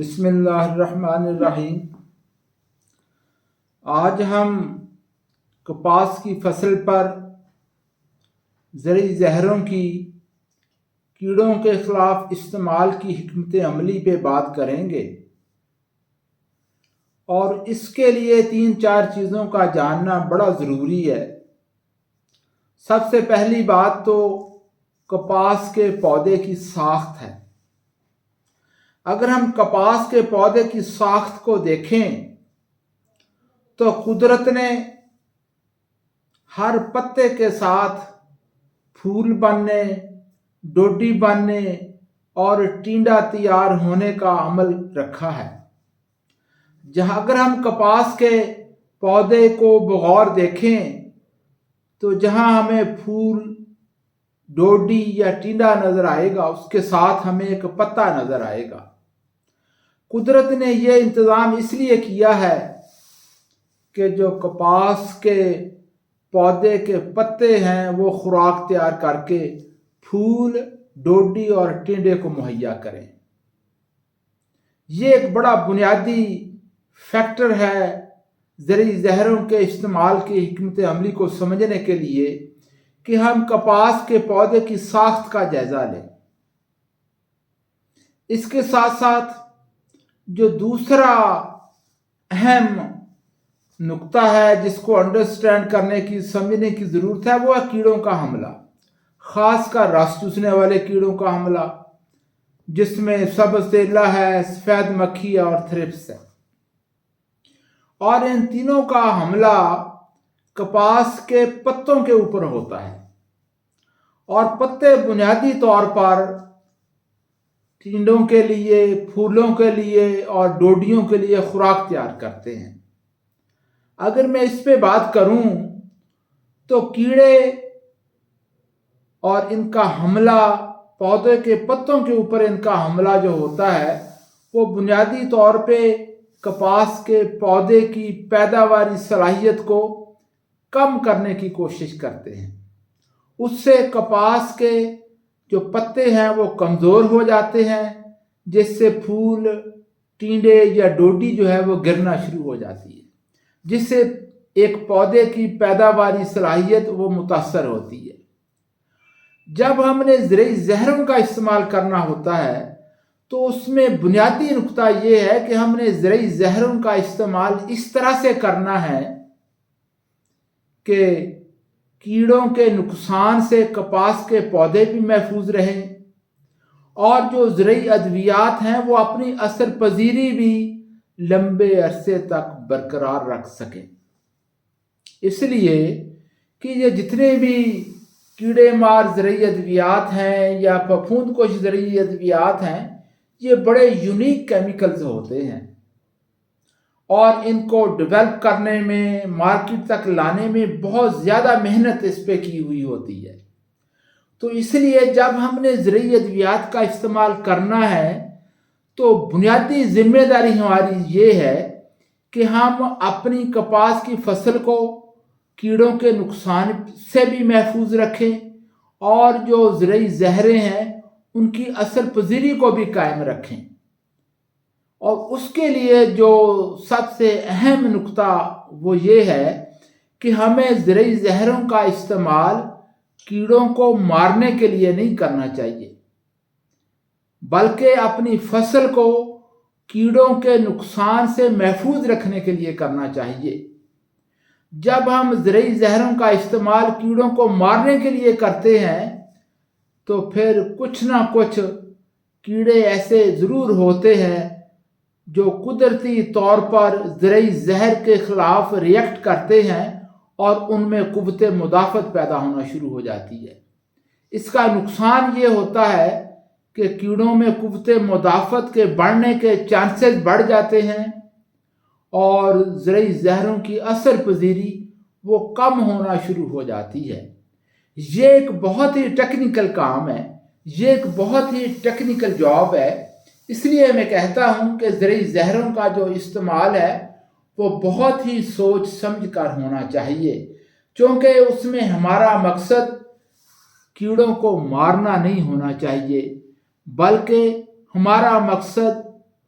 بسم اللہ الرحمن الرحیم۔ آج ہم کپاس کی فصل پر زرعی زہروں کی کیڑوں کے خلاف استعمال کی حکمت عملی پہ بات کریں گے، اور اس کے لیے 3-4 چیزوں کا جاننا بڑا ضروری ہے۔ سب سے پہلی بات تو کپاس کے پودے کی ساخت ہے۔ اگر ہم کپاس کے پودے کی ساخت کو دیکھیں تو قدرت نے ہر پتے کے ساتھ پھول بننے، ڈوڈی بننے اور ٹینڈا تیار ہونے کا عمل رکھا ہے۔ اگر ہم کپاس کے پودے کو بغور دیکھیں تو جہاں ہمیں پھول، ڈوڈی یا ٹینڈا نظر آئے گا، اس کے ساتھ ہمیں ایک پتا نظر آئے گا۔ قدرت نے یہ انتظام اس لیے کیا ہے کہ جو کپاس کے پودے کے پتے ہیں وہ خوراک تیار کر کے پھول، ڈوڈی اور ٹینڈے کو مہیا کریں۔ یہ ایک بڑا بنیادی فیکٹر ہے زرعی زہروں کے استعمال کی حکمت عملی کو سمجھنے کے لیے کہ ہم کپاس کے پودے کی ساخت کا جائزہ لیں۔ اس کے ساتھ ساتھ جو دوسرا اہم نقطہ ہے جس کو انڈرسٹینڈ کرنے کی، سمجھنے کی ضرورت ہے، وہ ہے کیڑوں کا حملہ، خاص کر رس چوسنے والے کیڑوں کا حملہ، جس میں سبز تیلا ہے، سفید مکھی اور تھرپس ہے۔ اور ان تینوں کا حملہ کپاس کے پتوں کے اوپر ہوتا ہے، اور پتے بنیادی طور پر ٹینڈوں کے لیے، پھولوں کے لیے اور ڈوڈیوں کے لیے خوراک تیار کرتے ہیں۔ اگر میں اس پہ بات کروں تو کیڑے اور ان کا حملہ، پودے کے پتوں کے اوپر ان کا حملہ جو ہوتا ہے وہ بنیادی طور پہ کپاس کے پودے کی پیداواری صلاحیت کو کم کرنے کی کوشش کرتے ہیں۔ اس سے کپاس کے جو پتے ہیں وہ کمزور ہو جاتے ہیں، جس سے پھول، ٹینڈے یا ڈوڈی جو ہے وہ گرنا شروع ہو جاتی ہے، جس سے ایک پودے کی پیداواری صلاحیت وہ متاثر ہوتی ہے۔ جب ہم نے زرعی زہروں کا استعمال کرنا ہوتا ہے تو اس میں بنیادی نقطہ یہ ہے کہ ہم نے زرعی زہروں کا استعمال اس طرح سے کرنا ہے کہ کیڑوں کے نقصان سے کپاس کے پودے بھی محفوظ رہیں، اور جو زرعی ادویات ہیں وہ اپنی اثر پذیری بھی لمبے عرصے تک برقرار رکھ سکیں۔ اس لیے کہ یہ جتنے بھی کیڑے مار زرعی ادویات ہیں یا پھپھوند کش زرعی ادویات ہیں، یہ بڑے یونیک کیمیکلز ہوتے ہیں، اور ان کو ڈیولپ کرنے میں، مارکیٹ تک لانے میں بہت زیادہ محنت اس پہ کی ہوئی ہوتی ہے۔ تو اس لیے جب ہم نے زرعی ادویات کا استعمال کرنا ہے تو بنیادی ذمہ داری ہماری یہ ہے کہ ہم اپنی کپاس کی فصل کو کیڑوں کے نقصان سے بھی محفوظ رکھیں، اور جو زرعی زہریں ہیں ان کی اثر پذیری کو بھی قائم رکھیں۔ اور اس کے لیے جو سب سے اہم نقطہ وہ یہ ہے کہ ہمیں زرعی زہروں کا استعمال کیڑوں کو مارنے کے لیے نہیں کرنا چاہیے، بلکہ اپنی فصل کو کیڑوں کے نقصان سے محفوظ رکھنے کے لیے کرنا چاہیے۔ جب ہم زرعی زہروں کا استعمال کیڑوں کو مارنے کے لیے کرتے ہیں تو پھر کچھ نہ کچھ کیڑے ایسے ضرور ہوتے ہیں جو قدرتی طور پر زرعی زہر کے خلاف ریئیکٹ کرتے ہیں اور ان میں قوت مدافعت پیدا ہونا شروع ہو جاتی ہے۔ اس کا نقصان یہ ہوتا ہے کہ کیڑوں میں قوت مدافعت کے بڑھنے کے چانسز بڑھ جاتے ہیں، اور زرعی زہروں کی اثر پذیری وہ کم ہونا شروع ہو جاتی ہے۔ یہ ایک بہت ہی ٹیکنیکل کام ہے، یہ ایک بہت ہی ٹیکنیکل جاب ہے۔ اس لیے میں کہتا ہوں کہ زرعی زہروں کا جو استعمال ہے وہ بہت ہی سوچ سمجھ کر ہونا چاہیے، چونکہ اس میں ہمارا مقصد کیڑوں کو مارنا نہیں ہونا چاہیے، بلکہ ہمارا مقصد